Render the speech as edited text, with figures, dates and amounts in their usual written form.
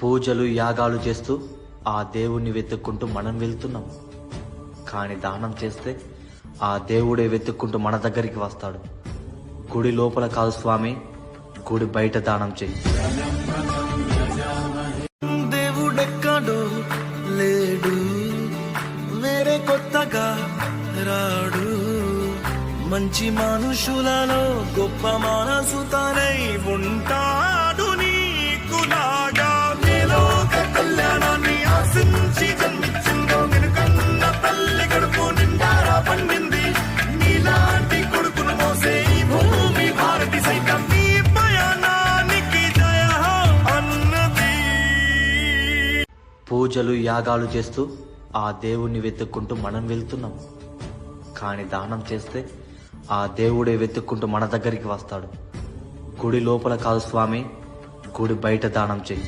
పూజలు యాగాలు చేస్తూ ఆ దేవుణ్ణి వెతుక్కుంటూ మనం వెళ్తున్నాం. కానీ దానం చేస్తే ఆ దేవుడే వెతుక్కుంటూ మన దగ్గరికి వస్తాడు. గుడి లోపల కాదు స్వామి, గుడి బయట దానం చెయ్యి. దేవుడెక్కడో లేడు, వేరే కొత్తగా రాడు. మంచి మనుషులలో గొప్ప మనసు తనై ఉంటాడు. నీకులాగా నీలోక కళ్యాణాన్ని ఆశించి జన్మించిందో వెనుకన్న తల్లి గడుపు నిండారా పండింది. నీలాంటి కొడుకును మోసే ఈ భూమి భారతి సైతం నీ పయనానికి జయ అన్నది. పూజలు యాగాలు చేస్తూ ఆ దేవుణ్ణి వెతుక్కుంటూ మనం వెళ్తున్నాం. కానీ దానం చేస్తే ఆ దేవుడే వెతుక్కుంటూ మన దగ్గరికి వస్తాడు. గుడి లోపల కాదు స్వామి, గుడి బయట దానం చెయ్యి.